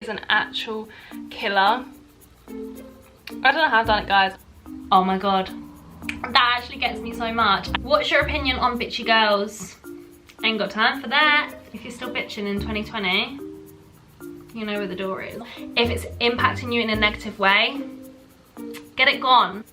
is an actual killer. I don't know how I've done it, guys. Oh my god, that actually gets me so much. What's your opinion on bitchy girls? Ain't got time for that. If you're still bitching in 2020, you know where the door is. If it's impacting you in a negative way, get it gone.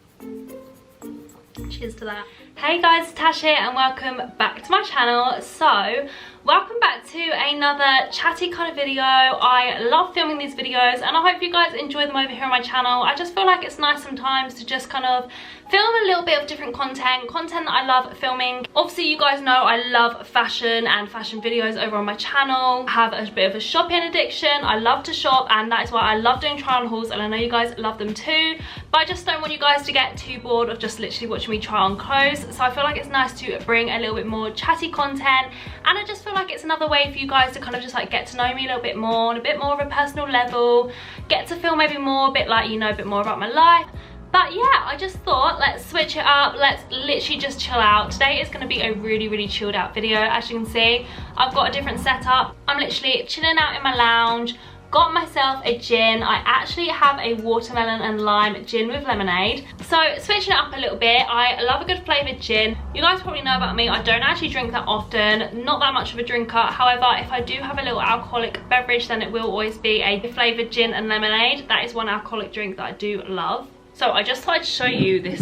Cheers to that. Hey guys, Tash here and welcome back to my channel. So welcome back to another chatty kind of video. I love filming these videos and I hope you guys enjoy them over here on my channel. I just feel like it's nice sometimes to just kind of film a little bit of different content that I love filming. Obviously you guys know I love fashion and fashion videos over on my channel. I have a bit of a shopping addiction. I love to shop and that is why I love doing try on hauls, and I know you guys love them too, but I just don't want you guys to get too bored of just literally watching me try on clothes. So I feel like it's nice to bring a little bit more chatty content, and I just feel like it's another way for you guys to kind of just like get to know me a little bit more on a bit more of a personal level, get to feel maybe more a bit like, you know, a bit more about my life. But yeah, I just thought let's switch it up, let's literally just chill out. Today is going to be a really chilled out video. As you can see, I've got a different setup. I'm literally chilling out in my lounge, got myself a gin. I actually have a watermelon and lime gin with lemonade. So switching it up a little bit, I love a good flavoured gin. You guys probably know about me, I don't actually drink that often, not that much of a drinker. However, if I do have a little alcoholic beverage, then it will always be a flavoured gin and lemonade. That is one alcoholic drink that I do love. So I just thought I'd show you this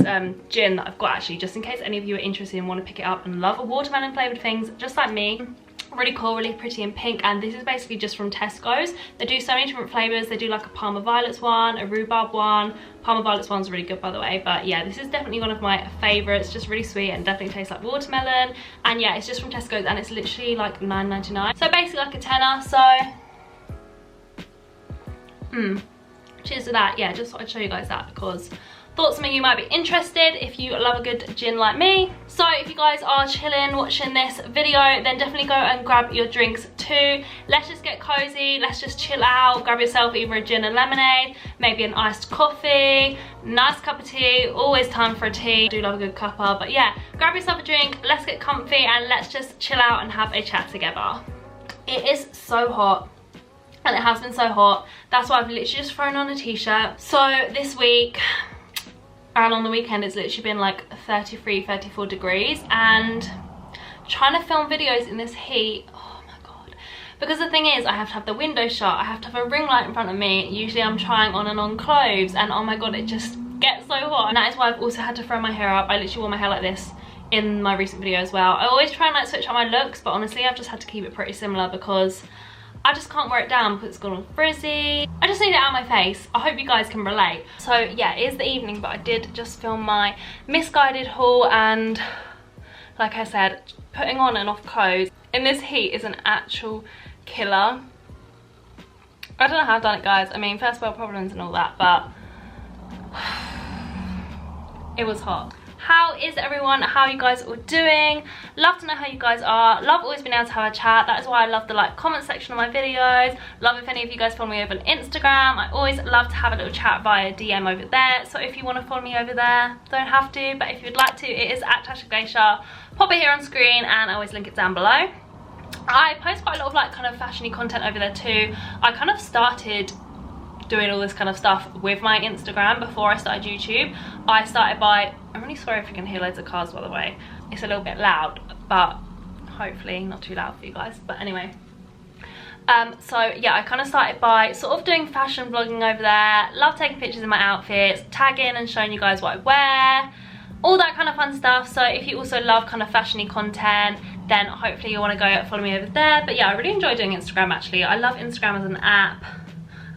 gin that I've got actually, just in case any of you are interested and want to pick it up and love watermelon flavoured things just like me. Really cool, really pretty and pink, and this is basically just from Tesco's. They do so many different flavours. They do like a Parma Violets one, a rhubarb one. Parma Violets one's really good by the way, but yeah, this is definitely one of my favourites. Just really sweet and definitely tastes like watermelon. And yeah, it's just from Tesco's and it's literally like £9.99. So basically like a tenner, so cheers to that. Yeah, just thought I'd show you guys that because thought some of you might be interested if you love a good gin like me. So if you guys are chilling watching this video, then definitely go and grab your drinks too. Let's just get cozy, let's just chill out, grab yourself either a gin and lemonade, maybe an iced coffee, nice cup of tea, always time for a tea. I do love a good cuppa, but yeah, grab yourself a drink, let's get comfy and let's just chill out and have a chat together. It is so hot. And it has been so hot. That's why I've literally just thrown on a t-shirt. So this week and on the weekend it's literally been like 33, 34 degrees, and trying to film videos in this heat, oh my god. Because the thing is, I have to have the window shut, I have to have a ring light in front of me. Usually I'm trying on and on clothes and oh my god, it just gets so hot. And that is why I've also had to throw my hair up. I literally wore my hair like this in my recent video as well. I always try and like switch up my looks, but honestly I've just had to keep it pretty similar because I just can't wear it down because it's gone all frizzy. I just need it out of my face. I hope you guys can relate. So yeah, it is the evening, but I did just film my misguided haul, and like I said, putting on and off clothes in this heat is an actual killer. I don't know how I've done it, guys. I mean, first world problems and all that, but it was hot. How is everyone? How are you guys all doing? Love to know how you guys are. Love always being able to have a chat. That is why I love the like comment section of my videos. Love if any of you guys follow me over on Instagram. I always love to have a little chat via DM over there. So if you want to follow me over there, don't have to, but if you'd like to, it is at xoxo. Pop it here on screen and I always link it down below. I post quite a lot of like kind of fashiony content over there too. I kind of started doing all this kind of stuff with my Instagram before I started YouTube. I started by, I'm really sorry if you can hear loads of cars by the way, it's a little bit loud, but hopefully not too loud for you guys. But anyway, so yeah, I kind of started by sort of doing fashion vlogging over there. Love taking pictures of my outfits, tagging and showing you guys what I wear, all that kind of fun stuff. So if you also love kind of fashiony content, then hopefully you'll want to go follow me over there. But yeah, I really enjoy doing Instagram actually. I love Instagram as an app.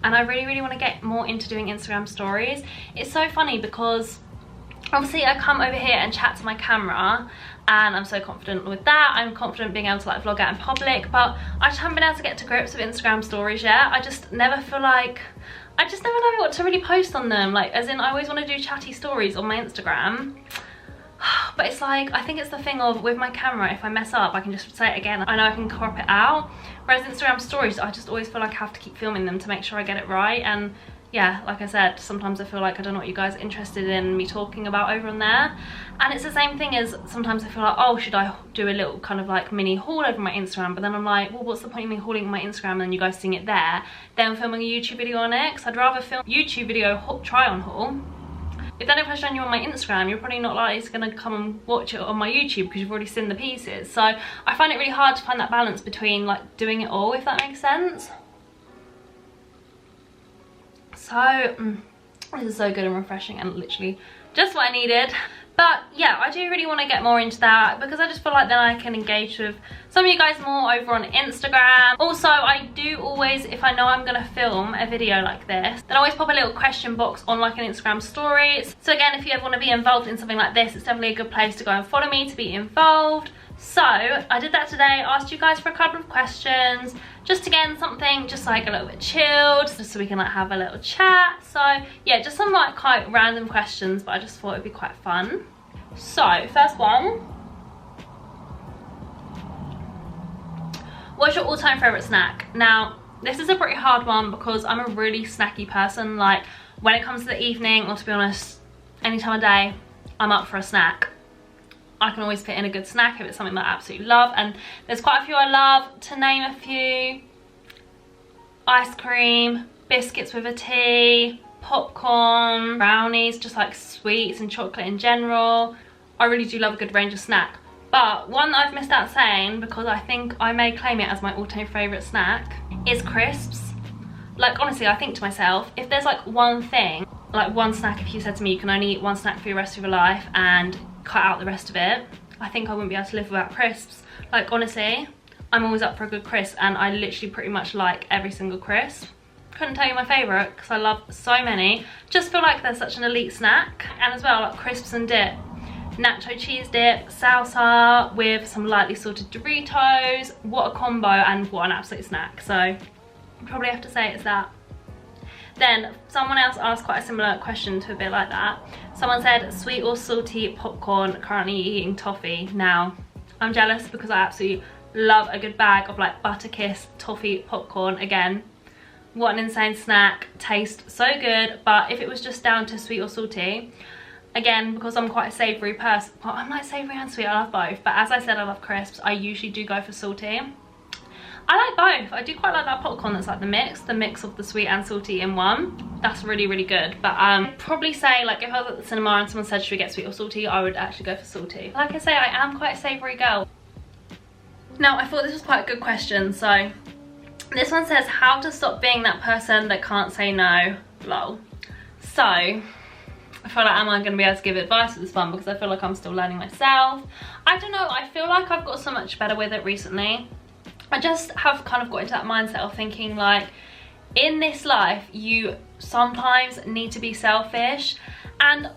And I really want to get more into doing Instagram stories. It's so funny because obviously I come over here and chat to my camera and I'm so confident with that. I'm confident being able to like vlog out in public, but I just haven't been able to get to grips with Instagram stories yet. I just never feel like, I just never know what to really post on them. Like as in I always want to do chatty stories on my Instagram. But it's like, I think it's the thing of with my camera, if I mess up I can just say it again. I know I can crop it out. Whereas Instagram stories, I just always feel like I have to keep filming them to make sure I get it right. And yeah, like I said, sometimes I feel like I don't know what you guys are interested in me talking about over on there. And it's the same thing as sometimes I feel like, oh, should I do a little kind of like mini haul over my Instagram? But then I'm like, well, what's the point of me hauling my Instagram and you guys seeing it there, then filming a YouTube video on it? Because I'd rather film YouTube video try on haul. If then if I show you on my Instagram, you're probably not likely going to come and watch it on my YouTube because you've already seen the pieces. So I find it really hard to find that balance between like doing it all, if that makes sense. So this is so good and refreshing and literally just what I needed. But yeah, I do really want to get more into that because I just feel like then I can engage with some of you guys more over on Instagram. Also, I do always, if I know I'm going to film a video like this, then I always pop a little question box on like an Instagram story. So again, if you ever want to be involved in something like this, it's definitely a good place to go and follow me to be involved. So I did that today, asked you guys for a couple of questions, just again something just like a little bit chilled, just so we can like have a little chat. So yeah, just some like quite random questions, but I just thought it'd be quite fun. So first one, what's your all-time favorite snack? Now this is a pretty hard one because I'm a really snacky person. Like when it comes to the evening, or to be honest, any time of day, I'm up for a snack. I can always fit in a good snack if it's something that I absolutely love, and there's quite a few I love. To name a few: ice cream, biscuits with a tea, popcorn, brownies, just like sweets and chocolate in general. I really do love a good range of snack. But one that I've missed out saying, because I think I may claim it as my all-time favourite snack, is crisps. Like honestly, I think to myself, if there's like one thing, like one snack, if you said to me you can only eat one snack for the rest of your life and cut out the rest of it, I think I wouldn't be able to live without crisps. Like honestly, I'm always up for a good crisp, and I literally pretty much like every single crisp. Couldn't tell you my favourite because I love so many. Just feel like they're such an elite snack. And as well, like crisps and dip, nacho cheese dip, salsa with some lightly salted Doritos. What a combo, and what an absolute snack. So I'd probably have to say it's that. Then someone else asked quite a similar question to a bit like that. Someone said, sweet or salty popcorn, currently eating toffee. Now I'm jealous because I absolutely love a good bag of like Butterkiss toffee popcorn. Again, what an insane snack, tastes so good. But if it was just down to sweet or salty, again, because I'm quite a savoury person, well, I'm like savoury and sweet, I love both, but as I said, I love crisps, I usually do go for salty. I like both. I do quite like that popcorn that's like the mix of the sweet and salty in one. That's really, really good. But I'd probably say, like, if I was at the cinema and someone said, should we get sweet or salty, I would actually go for salty. Like I say, I am quite a savoury girl. Now, I thought this was quite a good question. So this one says, how to stop being that person that can't say no, lol. So I feel like, am I going to be able to give advice for this one, because I feel like I'm still learning myself. I don't know, I feel like I've got so much better with it recently. I just have kind of got into that mindset of thinking like, in this life, you sometimes need to be selfish. And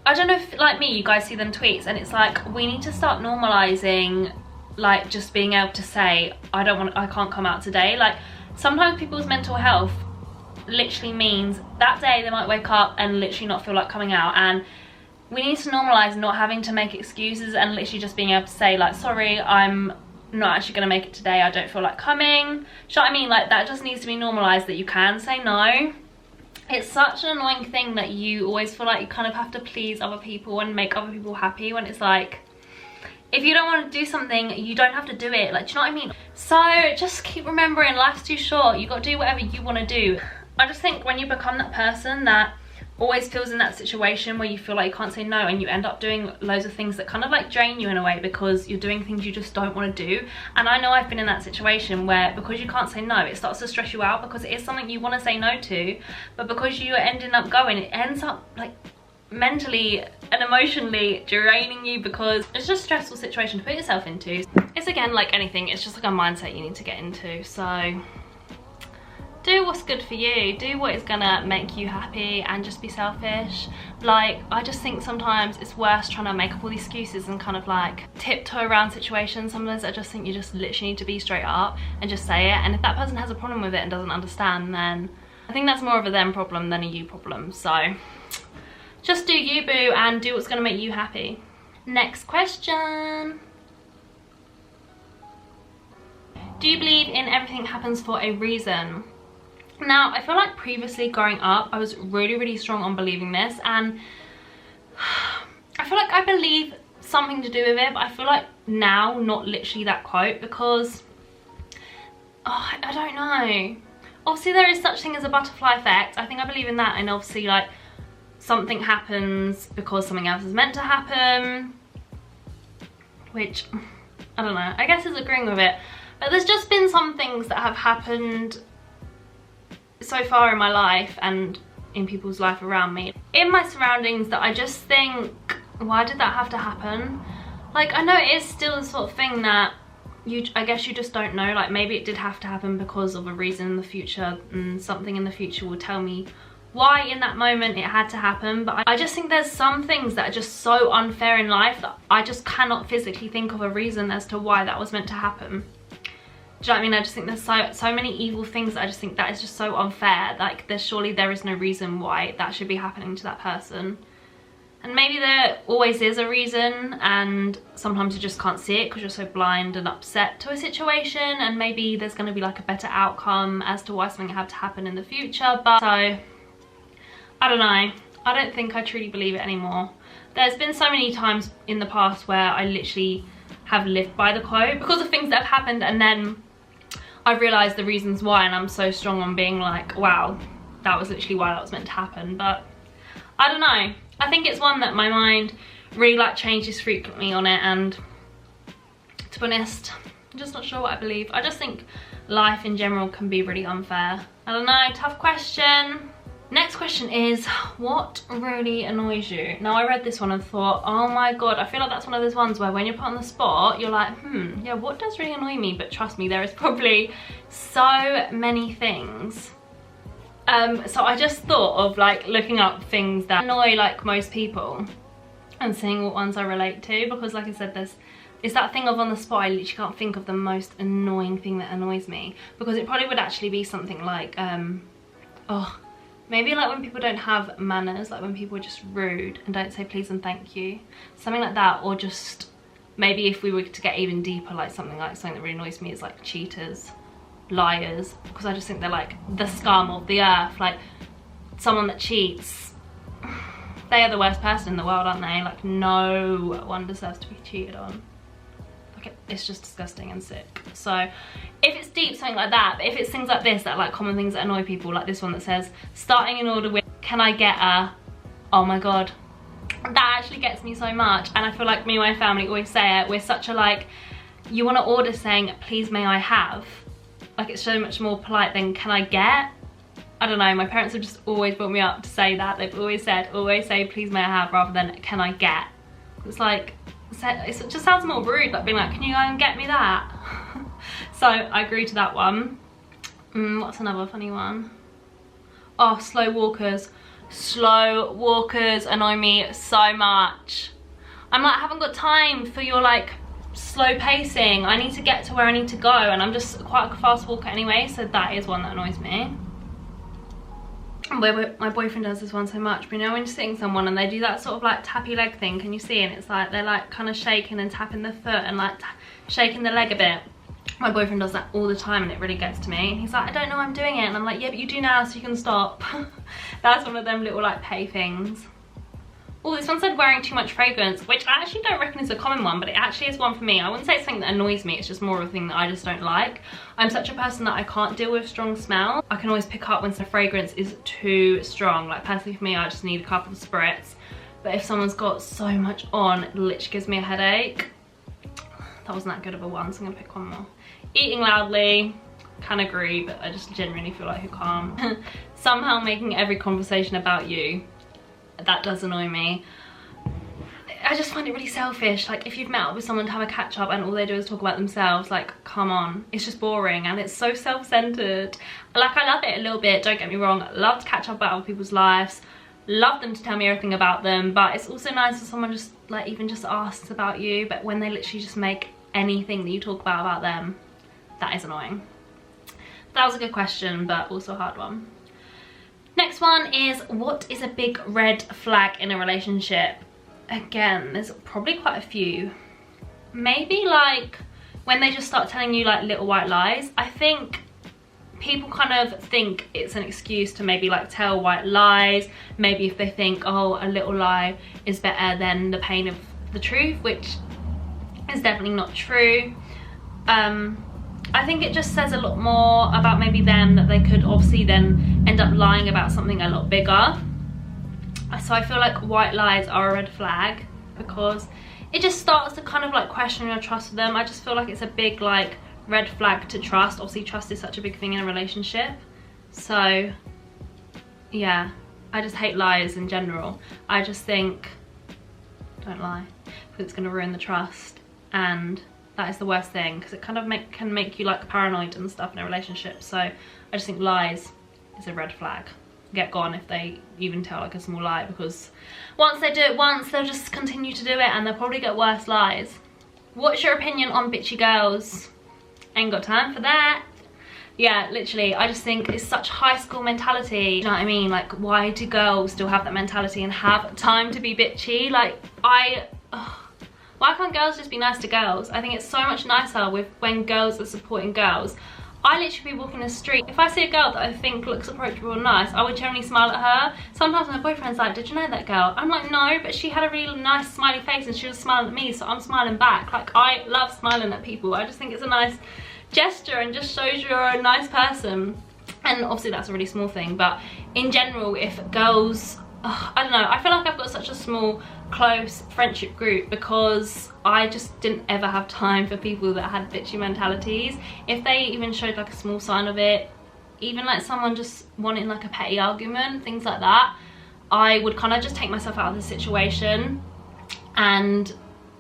I don't know if, like me, you guys see them tweets and it's like, we need to start normalizing like just being able to say, I can't come out today. Like sometimes people's mental health literally means that day they might wake up and literally not feel like coming out, and we need to normalize not having to make excuses and literally just being able to say like, sorry, I'm not actually gonna make it today, I don't feel like coming. Do you know what I mean? Like that just needs to be normalized, that you can say no. It's such an annoying thing that you always feel like you kind of have to please other people and make other people happy, when it's like, if you don't want to do something, you don't have to do it. Like, do you know what I mean? So just keep remembering, life's too short, you got to do whatever you want to do. I just think when you become that person that always feels in that situation where you feel like you can't say no, and you end up doing loads of things that kind of like drain you in a way, because you're doing things you just don't want to do. And I know I've been in that situation where, because you can't say no, it starts to stress you out, because it is something you want to say no to, but because you're ending up going, it ends up like mentally and emotionally draining you, because it's just a stressful situation to put yourself into. It's again like anything, it's just like a mindset you need to get into. So do what's good for you, do what is gonna make you happy, and just be selfish. Like, I just think sometimes it's worse trying to make up all these excuses and kind of like tiptoe around situations. Sometimes I just think you just literally need to be straight up and just say it, and if that person has a problem with it and doesn't understand, then I think that's more of a them problem than a you problem. So just do you, boo, and do what's gonna make you happy. Next question. Do you believe in everything happens for a reason? Now, I feel like previously growing up, I was really strong on believing this, and I feel like I believe something to do with it, but I feel like now, not literally that quote, because I don't know. Obviously there is such thing as a butterfly effect. I think I believe in that, and obviously like something happens because something else is meant to happen, which I don't know, I guess is agreeing with it. But there's just been some things that have happened so far in my life and in people's life around me, in my surroundings, that I just think, why did that have to happen? Like, I know it is still the sort of thing that I guess you just don't know, like maybe it did have to happen because of a reason in the future, and something in the future will tell me why in that moment it had to happen. But I just think there's some things that are just so unfair in life that I just cannot physically think of a reason as to why that was meant to happen. Do you know what I mean? I just think there's so many evil things that I just think that is just so unfair. Like, surely there is no reason why that should be happening to that person. And maybe there always is a reason, and sometimes you just can't see it because you're so blind and upset to a situation, and maybe there's going to be like a better outcome as to why something had to happen in the future. But so, I don't know. I don't think I truly believe it anymore. There's been so many times in the past where I literally have lived by the quote because of things that have happened, and then I've realised the reasons why, and I'm so strong on being like, wow, that was literally why that was meant to happen. But I don't know. I think it's one that my mind really like changes frequently on it, and to be honest, I'm just not sure what I believe. I just think life in general can be really unfair. I don't know, tough question. Next question is, what really annoys you? Now, I read this one and thought, oh my god, I feel like that's one of those ones where when you're put on the spot, you're like, yeah, what does really annoy me? But trust me, there is probably so many things. So I just thought of like looking up things that annoy like most people and seeing what ones I relate to, because like I said, it's that thing of on the spot, I literally can't think of the most annoying thing that annoys me, because it probably would actually be something like, maybe like when people don't have manners, like when people are just rude and don't say please and thank you, something like that. Or just maybe if we were to get even deeper, like something that really annoys me is like cheaters, liars, because I just think they're like the scum of the earth. Like, someone that cheats, they are the worst person in the world, aren't they? Like, no one deserves to be cheated on. Like, it's just disgusting and sick. So if it's deep, something like that. But if it's things like this that are like common things that annoy people, like this one that says starting an order with, can I get a, oh my god, that actually gets me so much. And I feel like me and my family always say it, we're such a like, you want to order saying please may I have, like it's so much more polite than can I get. I don't know, my parents have just always brought me up to say that. They've always said, always say please may I have rather than can I get. It's like, it just sounds more rude, like being like, can you go and get me that? So I agree to that one. What's another funny one? Oh, slow walkers. Slow walkers annoy me so much. I'm like, I haven't got time for your like slow pacing. I need to get to where I need to go, and I'm just quite a fast walker anyway, so that is one that annoys me. My boyfriend does this one so much, but you know when you're sitting someone and they do that sort of like tappy leg thing, can you see? And it's like they're like kind of shaking and tapping the foot and like shaking the leg a bit. My boyfriend does that all the time and it really gets to me. He's like, I don't know I'm doing it, and I'm like, yeah, but you do now, so you can stop. That's one of them little like pay things. Oh, this one said wearing too much fragrance, which I actually don't reckon is a common one, but it actually is one for me. I wouldn't say it's something that annoys me, it's just more of a thing that I just don't like. I'm such a person that I can't deal with strong smell. I can always pick up when the fragrance is too strong. Like personally for me, I just need a couple of spritz. But if someone's got so much on, it literally gives me a headache. That wasn't that good of a one, so I'm gonna pick one more. Eating loudly, can agree, but I just genuinely feel like who can't. Somehow making every conversation about you. That does annoy me. I just find it really selfish. Like, if you've met up with someone to have a catch up and all they do is talk about themselves, like, come on. It's just boring and it's so self-centered. Like, I love it a little bit, don't get me wrong. I love to catch up about other people's lives. Love them to tell me everything about them. But it's also nice if someone just, like, even just asks about you. But when they literally just make anything that you talk about them, that is annoying. That was a good question, but also a hard one. Next one is, what is a big red flag in a relationship? Again, there's probably quite a few. Maybe like when they just start telling you like little white lies. I think people kind of think it's an excuse to maybe like tell white lies, maybe if they think, oh, a little lie is better than the pain of the truth, which is definitely not true. I think it just says a lot more about maybe them, that they could obviously then end up lying about something a lot bigger. So I feel like white lies are a red flag, because it just starts to kind of like question your trust with them. I just feel like it's a big like red flag to trust. Obviously trust is such a big thing in a relationship. So yeah, I just hate lies in general. I just think, don't lie, because it's going to ruin the trust, and that is the worst thing, because it kind of can make you like paranoid and stuff in a relationship. So I just think lies is a red flag. Get gone if they even tell like a small lie, because once they do it once, they'll just continue to do it, and they'll probably get worse lies. What's your opinion on bitchy girls? Ain't got time for that. Yeah, literally, I just think it's such high school mentality. You know what I mean? Like, why do girls still have that mentality and have time to be bitchy? Like, why can't girls just be nice to girls? I think it's so much nicer when girls are supporting girls. I literally be walking the street. If I see a girl that I think looks approachable and nice, I would generally smile at her. Sometimes my boyfriend's like, did you know that girl? I'm like, no, but she had a really nice smiley face and she was smiling at me, so I'm smiling back. Like, I love smiling at people. I just think it's a nice gesture and just shows you're a nice person. And obviously that's a really small thing, but in general, if girls, I don't know, I feel like I've got such a small, close friendship group because I just didn't ever have time for people that had bitchy mentalities. If they even showed like a small sign of it, even like someone just wanting like a petty argument, things like that, I would kind of just take myself out of the situation and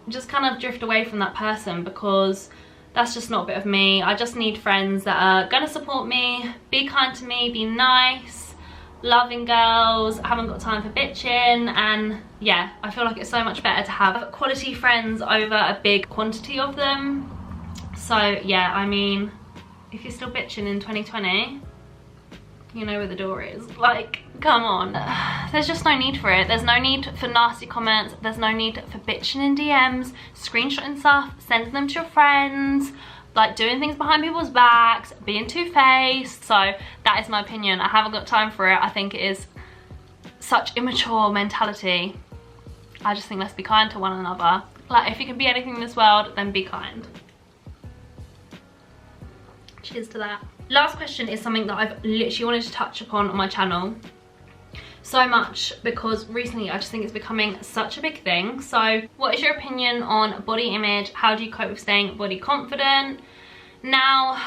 just kind of drift away from that person, because that's just not a bit of me. I just need friends that are gonna support me, be kind to me, be nice, loving girls. I haven't got time for bitching, and yeah, I feel like it's so much better to have quality friends over a big quantity of them. So yeah, I mean, if you're still bitching in 2020, you know where the door is. Like, come on. There's just no need for it. There's no need for nasty comments. There's no need for bitching in DMs, screenshotting stuff, sending them to your friends, like doing things behind people's backs, being two-faced. So that is my opinion. I haven't got time for it. I think it is such immature mentality. I just think let's be kind to one another. Like, if you can be anything in this world, then be kind. Cheers to that. Last question is something that I've literally wanted to touch upon on my channel so much, because recently I just think it's becoming such a big thing. So what is your opinion on body image? How do you cope with staying body confident? Now,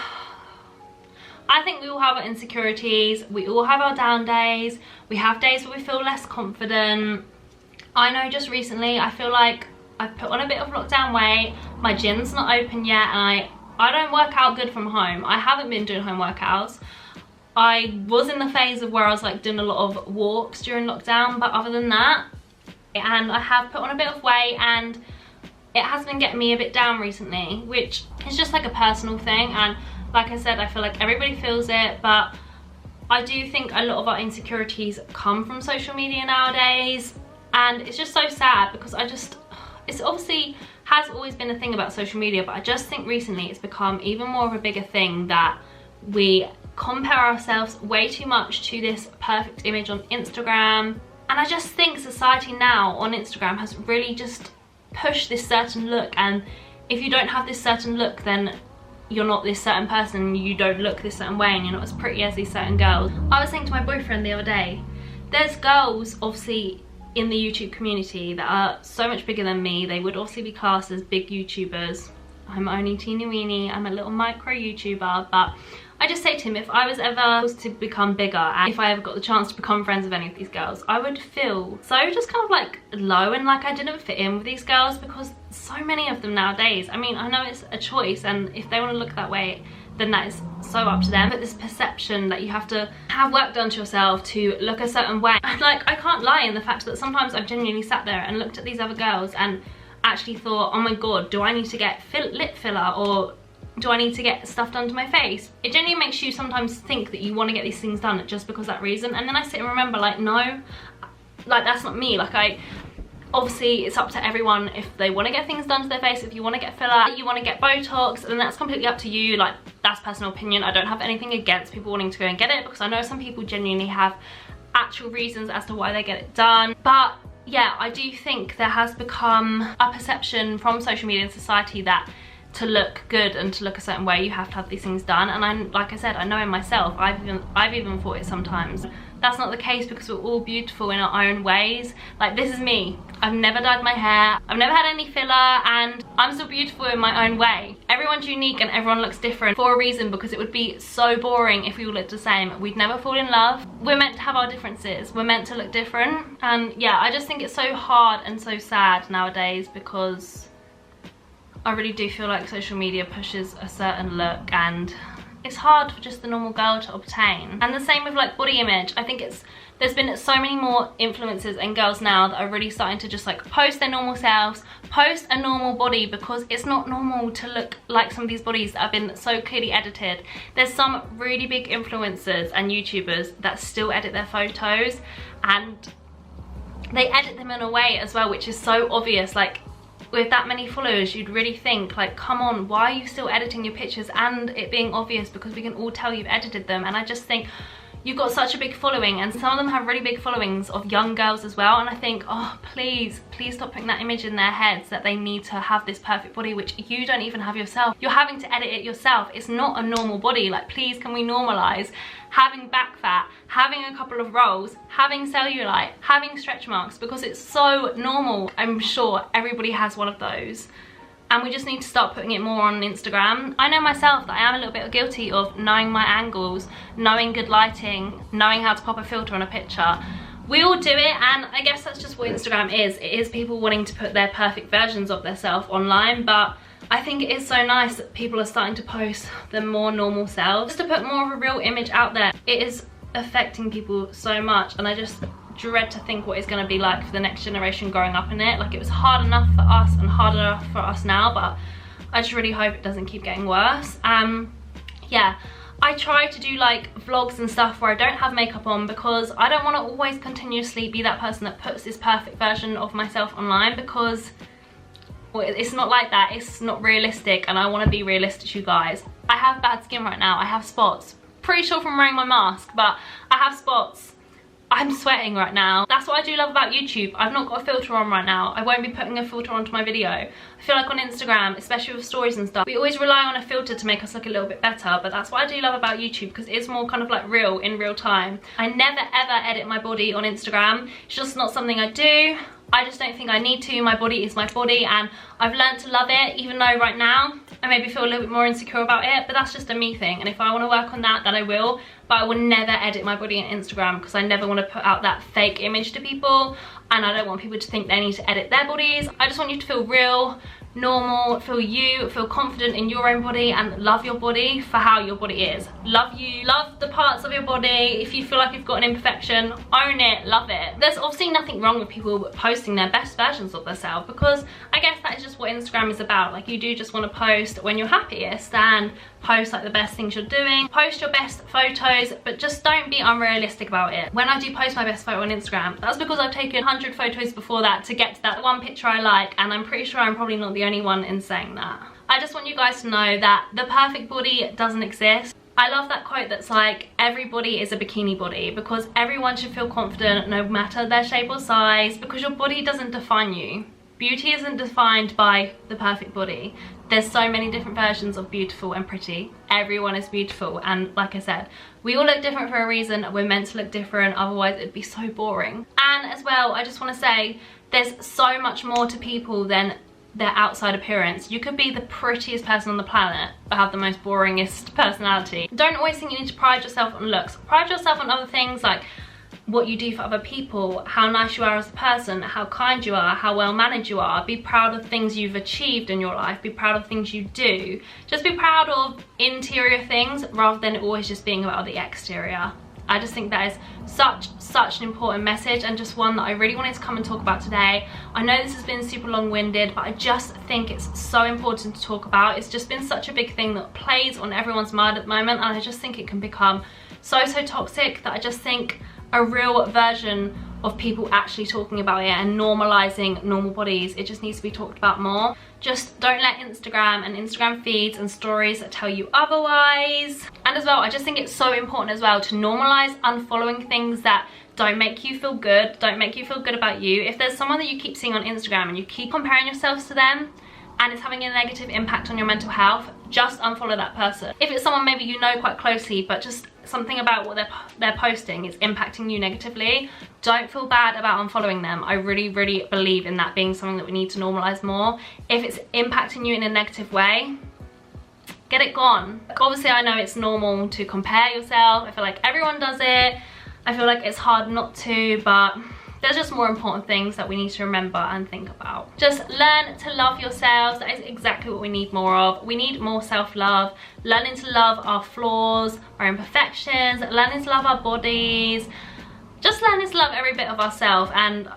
I think we all have our insecurities, we all have our down days, we have days where we feel less confident. I know just recently I feel like I've put on a bit of lockdown weight, my gym's not open yet, and I don't work out good from home. I haven't been doing home workouts. I was in the phase of where I was like doing a lot of walks during lockdown, but other than that, and I have put on a bit of weight, and it has been getting me a bit down recently, which is just like a personal thing. And like I said, I feel like everybody feels it, but I do think a lot of our insecurities come from social media nowadays, and it's just so sad because it's obviously has always been a thing about social media, but I just think recently it's become even more of a bigger thing that we compare ourselves way too much to this perfect image on Instagram. And I just think society now on Instagram has really just pushed this certain look, and if you don't have this certain look, then you're not this certain person, you don't look this certain way, and you're not as pretty as these certain girls. I was saying to my boyfriend the other day, there's girls obviously in the YouTube community that are so much bigger than me. They would obviously be classed as big YouTubers. I'm only teeny weeny, I'm a little micro YouTuber, but I just say to him, if I was ever to become bigger, and if I ever got the chance to become friends with any of these girls, I would feel so just kind of like low and like I didn't fit in with these girls, because so many of them nowadays, I mean, I know it's a choice, and if they want to look that way, then that is so up to them. But this perception that you have to have work done to yourself to look a certain way, like, I can't lie in the fact that sometimes I've genuinely sat there and looked at these other girls and actually thought, oh my god, do I need to get lip filler, or do I need to get stuff done to my face? It genuinely makes you sometimes think that you want to get these things done just because of that reason. And then I sit and remember, like, no, like, that's not me. Like, Obviously, it's up to everyone if they want to get things done to their face. If you want to get filler, you want to get Botox, then that's completely up to you. Like, that's personal opinion. I don't have anything against people wanting to go and get it, because I know some people genuinely have actual reasons as to why they get it done. But yeah, I do think there has become a perception from social media and society that to look good and to look a certain way, you have to have these things done. And like I said, I know in myself, I've even thought it sometimes. That's not the case, because we're all beautiful in our own ways. Like, this is me. I've never dyed my hair, I've never had any filler, and I'm still beautiful in my own way. Everyone's unique and everyone looks different for a reason, because it would be so boring if we all looked the same. We'd never fall in love. We're meant to have our differences. We're meant to look different. And yeah, I just think it's so hard and so sad nowadays, because I really do feel like social media pushes a certain look, and it's hard for just the normal girl to obtain. And the same with like body image. I think there's been so many more influencers and girls now that are really starting to just like post their normal selves, post a normal body, because it's not normal to look like some of these bodies that have been so clearly edited. There's some really big influencers and YouTubers that still edit their photos, and they edit them in a way as well which is so obvious. Like, with that many followers, you'd really think, like, come on, why are you still editing your pictures? And it being obvious, because we can all tell you've edited them. And I just think you've got such a big following, and some of them have really big followings of young girls as well. And I think, oh, please stop putting that image in their heads that they need to have this perfect body, which you don't even have yourself. You're having to edit it yourself. It's not a normal body. Like, please, can we normalize having back fat, having a couple of rolls, having cellulite, having stretch marks, because it's so normal. I'm sure everybody has one of those, and we just need to start putting it more on Instagram. I know myself that I am a little bit guilty of knowing my angles, knowing good lighting, knowing how to pop a filter on a picture. We all do it, and I guess that's just what Instagram is. It is people wanting to put their perfect versions of themselves online, but I think it is so nice that people are starting to post their more normal selves, just to put more of a real image out there. It is affecting people so much, and I just dread to think what it's going to be like for the next generation growing up in it. Like, it was hard enough for us and hard enough for us now, but I just really hope it doesn't keep getting worse. Yeah, I try to do like vlogs and stuff where I don't have makeup on, because I don't want to always continuously be that person that puts this perfect version of myself online, because well, it's not like that. It's not realistic, and I want to be realistic, you guys. I have bad skin right now. I have spots. Pretty sure from wearing my mask, but I have spots. I'm sweating right now. That's what I do love about YouTube. I've not got a filter on right now. I won't be putting a filter onto my video. I feel like on Instagram, especially with stories and stuff, we always rely on a filter to make us look a little bit better, but that's what I do love about YouTube, because it's more kind of like real, in real time. I never ever edit my body on Instagram. It's just not something I do. I just don't think I need to. My body is my body, and I've learned to love it, even though right now I maybe feel a little bit more insecure about it, but that's just a me thing, and if I want to work on that, then I will. But I will never edit my body on Instagram, because I never want to put out that fake image to people, and I don't want people to think they need to edit their bodies. I just want you to feel real, normal, feel confident in your own body, and love your body for how your body is. Love you, love the parts of your body. If you feel like you've got an imperfection, own it, love it. There's obviously nothing wrong with people posting their best versions of themselves, because I guess that is just what Instagram is about. Like, you do just want to post when you're happiest, and post like the best things you're doing, post your best photos, but just don't be unrealistic about it. When I do post my best photo on Instagram, that's because I've taken 100 photos before that to get to that one picture I like, and I'm pretty sure I'm probably not the only one in saying that. I just want you guys to know that the perfect body doesn't exist. I love that quote that's like, everybody is a bikini body, because everyone should feel confident no matter their shape or size, because your body doesn't define you. Beauty isn't defined by the perfect body. There's so many different versions of beautiful and pretty. Everyone is beautiful, and like I said, we all look different for a reason. We're meant to look different, otherwise it'd be so boring. And as well, I just want to say, there's so much more to people than their outside appearance. You could be the prettiest person on the planet but have the most boringest personality. Don't always think you need to pride yourself on looks. Pride yourself on other things, like what you do for other people, how nice you are as a person, how kind you are, how well managed you are. Be proud of things you've achieved in your life. Be proud of things you do. Just be proud of interior things rather than always just being about the exterior. I just think that is such an important message, and just one that I really wanted to come and talk about today. I know this has been super long-winded, but I just think it's so important to talk about. It's just been such a big thing that plays on everyone's mind at the moment, and I just think it can become so toxic that I just think a real version of people actually talking about it and normalizing normal bodies. It just needs to be talked about more. Just don't let Instagram and Instagram feeds and stories tell you otherwise. And as well, I just think it's so important as well to normalize unfollowing things that don't make you feel good, don't make you feel good about you. If there's someone that you keep seeing on Instagram and you keep comparing yourselves to them and it's having a negative impact on your mental health, just unfollow that person. If it's someone maybe you know quite closely, but just something about what they're posting is impacting you negatively, don't feel bad about unfollowing them. I really believe in that being something that we need to normalize more. If it's impacting you in a negative way, get it gone. Obviously, I know it's normal to compare yourself. I feel like everyone does it. I feel like it's hard not to, but there's just more important things that we need to remember and think about. Just learn to love yourselves. That is exactly what we need more of. We need more self-love, learning to love our flaws, our imperfections, learning to love our bodies, just learning to love every bit of ourselves. And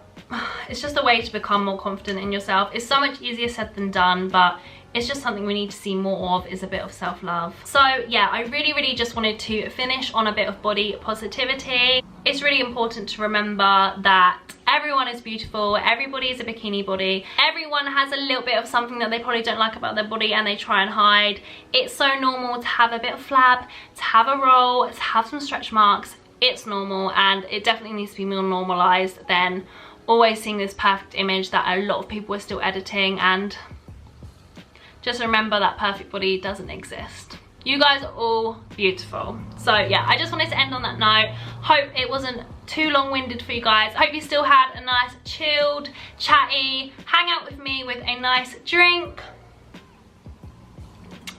it's just a way to become more confident in yourself. It's so much easier said than done, but it's just something we need to see more of, is a bit of self-love. So yeah, I really just wanted to finish on a bit of body positivity. It's really important to remember that everyone is beautiful, everybody is a bikini body, everyone has a little bit of something that they probably don't like about their body and they try and hide. It's so normal to have a bit of flab, to have a roll, to have some stretch marks. It's normal, and it definitely needs to be more normalized than always seeing this perfect image that a lot of people are still editing. And just remember that perfect body doesn't exist. You guys are all beautiful. So yeah, I just wanted to end on that note. Hope it wasn't too long-winded for you guys. Hope you still had a nice chilled, chatty, hang out with me with a nice drink.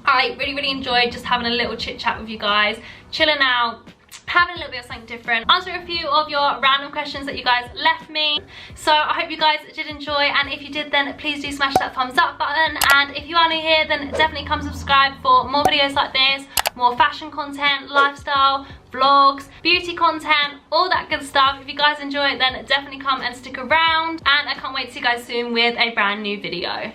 I really enjoyed just having a little chit chat with you guys, chilling out, having a little bit of something different, answering a few of your random questions that you guys left me. So I hope you guys did enjoy, and if you did, then please do smash that thumbs up button, and if you are new here, then definitely come subscribe for more videos like this, more fashion content, lifestyle, vlogs, beauty content, all that good stuff. If you guys enjoy it, then definitely come and stick around, and I can't wait to see you guys soon with a brand new video.